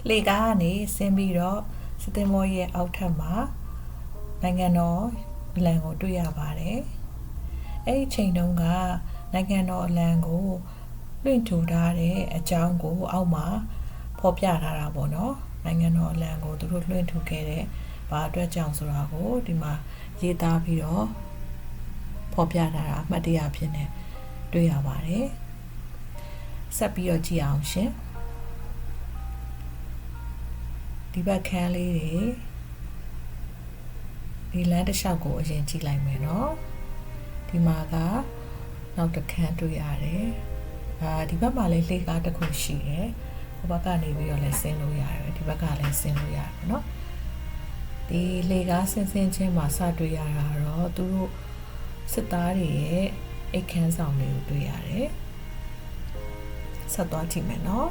လေကားကနေဆင်းပြီးတော့စစ်သင်္ဘောရဲ့အောက်ထပ်မှာနိုင်ငံတော်အလံကိုတွေ့ရပါတယ်အဲ့ဒီချိန်တုန်းကနိုင်ငံတော်အလံကိုလွှင့်ထူထားတဲ့အကြောင်းကိုအောက်မှာဖော်ပြထားတာပေါ့နော်နိုင်ငံတော်အလံကိုသူတို့လွှင့်ထူခဲ့တဲ့ဘာအတွက်ကြောင့်ဆိုတာကိုဒီမှာရေးသားပြီးတော့ဖော်ပြထားတာအမှတ်တရဖြစ်နေတွေ့ရပါတယ်ဆက်ပြီးတော့ကြည့်အောင်ရှင်ဒီဘက်ခန်းလေးတွေဒီလမ်းတစ်လျှောက်ကိုအရင်ကြည့်လိုက်မယ်နော်ဒီမှာကနောက်တစ်ခန်းတွေ့ရတယ်ဒီဘက်မှာလည်းလှေကားတစ်ခုရှိတယ်ဟိုဘက်ကနေပြီးတော့လည်းဆင်းလို့ရတယ်ဒီဘက်ကလည်းဆင်းလို့ရတယ်နော်ဒီလှေကားဆင်းချင်းမှာစတွေ့ရတာတော့သူတို့စစ်သားတွေရဲ့အိတ်ခမ်းဆောင်လေးကိုတွေ့ရတယ်ဆက်သွားကြည့်မယ်နော်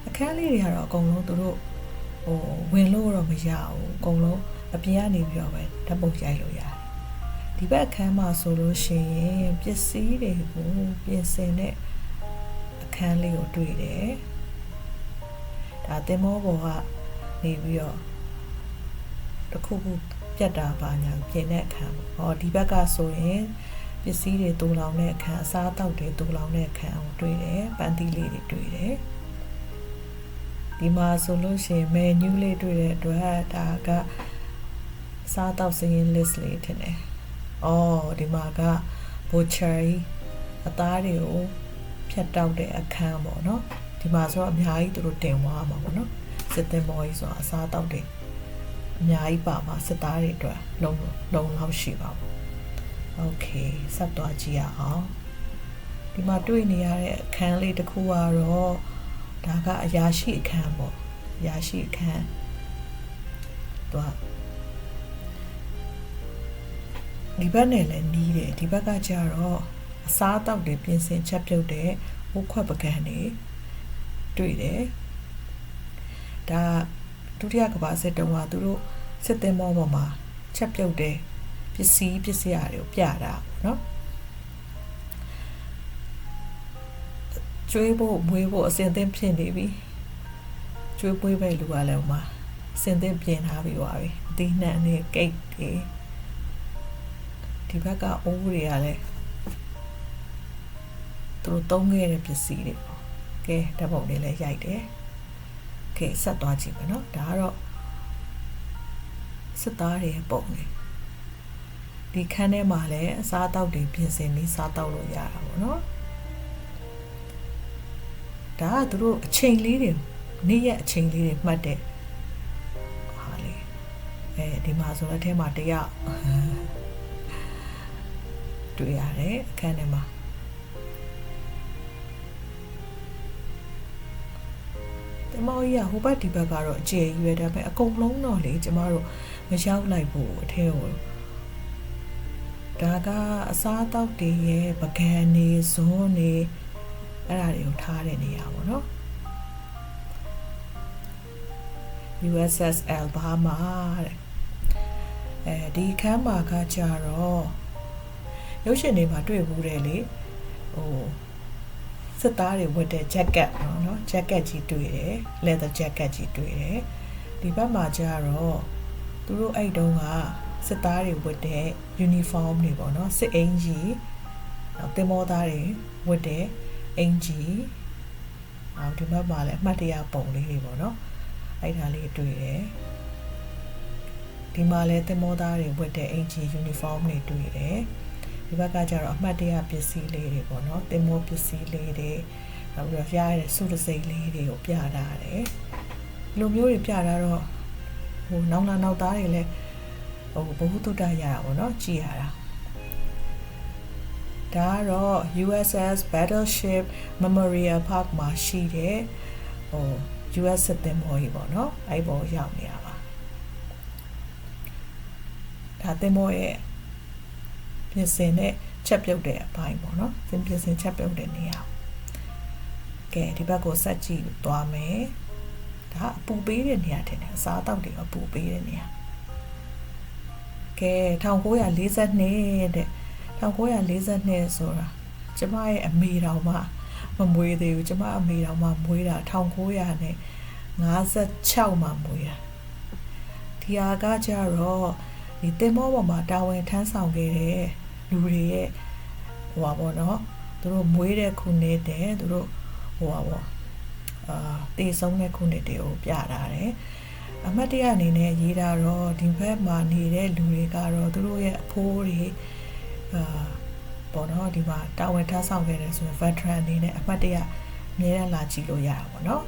အခန်းလေးတွေကတော့အကုန်လုံးသူတို့ဝင်လို့တော့မရဘူးအကုန်လုံးအပြင်ကနေပြီးတော့ပဲဓာတ်ပုံရိုက်လို့ရတယ်ဒီဘက်အခန်းမှာဆိုလို့ရှိရင်ပစ္စည်းတွေကိုပြင်ဆင်တဲ့အခန်းလေးကိုတွေ့တယ်ဒါသင်္ဘောပေါ်ကနေပြီးတော့တခုခုပြတ်တာပါညာပြင်တဲ့အခန်းဟောဒီဘက်ကဆိုရင်ပစ္စည်းတွေတူလောင်တဲ့အခန်းအစားအသောက်တွေတူလောင်တဲ့အခန်းကိုတွေ့တယ်ပန်းသီးလေးတွေတွေ့တယ်ဒီမှာဆိုလို့ရှိရင် menu လေးတွေ့တဲ့အတွက်ဒါကစားတောက်စရင် list လေးထင်တယ်။အော်ဒီမှာက butchery အသားတွေကိုဖြတ်တောက်တဲ့အခန်းပေါ့နော်။ဒီမှာဆိုတော့အများကြီးသူတို့တင်သွားမှာပေါ့နော်။စစ်သင်္ဘောကြီးဆိုတော့အစားတောက်တွေအများကြီးပါမှာစစ်သားတွေအတွက်လုံလောက်ရှိပါဘူး။ Okay ဆက်သွားကြည့်ရအောင်။ဒီမှာတွေ့နေရတဲ့အခန်းလေးတစ်ခုကတော့ဒါကအရာရှိအခန်းပေါ့အရာရှိအခန်းဒီဘက်နဲ့လည်းနီးတယ်ဒီဘက်ကကျတော့အစားအသောက်တွေပြင်ဆင်ချက်ပြုတ်တဲ့ဝုတ်ခွက်ပကံတွေတွေ့တယ်ဒါဒုတိယကမ္ဘာစစ်တုန်းကသူတို့စစ်သင်္ဘောပေါ်မှာချက်ပြုတ်တဲ့ပစ္စည်းတွေကိုပြတာပေါ့နော်ကျွေးဖို့မွေးဖို့အစင်သင့်ဖြစ်နေပြီကျွေးပွေးပဲလူကလည်းမှာအစင်သင့်ပြင်ထားပြီးပါပြီအသီးနှံနဲ့ကိတ်တွေဒီဘက်ကအိုးတွေကလည်းသူတို့သုံးခဲ့တဲ့ပစ္စည်းတွေပေါ့ကဲဓာတ်ပုံတွေလည်းရိုက်တယ်ကဲဆက်သွားကြည့်မယ်နော်ဒါကတော့စစ်သားတွေရဲ့ပုံတွေဒီခန်းထဲမှာလည်းအစားအသောက်တွေပြင်ဆင်ပြီးစားတောက်လို့ရတာပေါ့နော်ဒါကသူတို့အချိန်လေးတွေနေ့ရက်အချိန်လေးတွေမှတ်တဲ့ဟာလေဒီမှာဆိုတော့အဲထဲမှာတယောက်တွေ့ရတယ်အခန်းထဲမှာတမော်ကြီးကဟိုဘက်ဒီဘက်ကတော့အကျယ်ကြီးပဲဒါပေမဲ့အကုန်လုံးတော့လေကျမတို့မရောက်လိုက်ဘူးအထဲကိုဒါကအစားအသောက်တွေရဲ့ပကံနေဇွန်းနေအဲ့ဒါတွေကိုထားတဲ့နေရာပေါ့နော် USS Alabama တဲ့ဒီခန်းမှာကကြတော့ရုပ်ရှင်တွေမှာတွေ့ဘူးတယ်လေစစ်သားတွေဝတ်တဲ့ jacket နော် jacket ကြီးတွေ့တယ် leather jacket ကြီးတွေ့တယ်ဒီဘက်မှာကြတော့သူတို့အဲ့တုန်းကစစ်သားတွေဝတ်တဲ့ uniform တွေပေါ့နော်စစ်အင်ကြီးသင်္ဘောသားတွေဝတ်တဲ့အင်ကြီးဒီဘက်မှာလည်းအမှတ်တရပုံလေးတွေပေါ့နော်အဲ့ဒါလေးတွေ့တယ်ဒီမှာလည်းသင်္ဘောသားတွေဝတ်တဲ့အင်ကြီး uniform တွေတွေ့တယ်ဒီဘက်ကကျတော့အမှတ်တရပစ္စည်းလေးတွေပေါ့နော်သင်္ဘောပစ္စည်းလေးတွေနောက်ပြီးတော့ရရတဲ့စုတစိမ့်လေးတွေကိုပြထားတယ်ဒီလိုမျိုးတွေပြထားတော့နောက်လာနောက်သားတွေလည်းဘဝတုတ္တရတာပေါ့နော်ကြည်ရတာဒါကတော့ USS Battleship Memorial Park မှာရှိတဲ့US စစ်သင်္ဘောကြီးပေါ့နော်အဲ့ပေါ်ရောက်နေတာပါဒါသင်္ဘောရဲ့ပြင်ဆင်တဲ့ချက်ပြုတ်တဲ့အပိုင်းပေါ့နော်ပြင်ဆင်ချက်ပြုတ်တဲ့နေရာကဲဒီဘက်ကိုဆက်ကြည့်သွားမယ်ဒါအပူပေးတဲ့နေရာထင်တယ်အစားအသောက်တွေအပူပေးတဲ့နေရာကဲ1942တဲ့1942ဆိုတာ ကျမရဲ့အမေတော်မှမမွေးသေးဘူးကျမအမေတော်မှမွေးတာ1956မှာမွေးတာဒီဟာကကြတော့ဒီတင်မောပေါ်မှာတာဝန်ထမ်းဆောင်ခဲ့တဲ့လူတွေရဲ့ဟိုပါပေါ့နော်သူတို့မွေးတဲ့ခုနှစ်တဲ့သူတို့ဟိုပါပေါ့တည်ဆုံးတဲ့ခုနှစ်တွေကိုပြတာတယ်အမတ်တရအနေနဲ့ရေးတာတော့ဒီဘက်မှာနေတဲ့လူတွေကတော့သူတို့ရဲ့အဖိုးတွေပေါ့နော်ဒီမှာတာဝန်ထမ်းဆောင်ခဲ့တယ်ဆိုရင် veteran အနေနဲ့အမတ်တရအများအားလာကြည့်လို့ရတာပေါ့နော်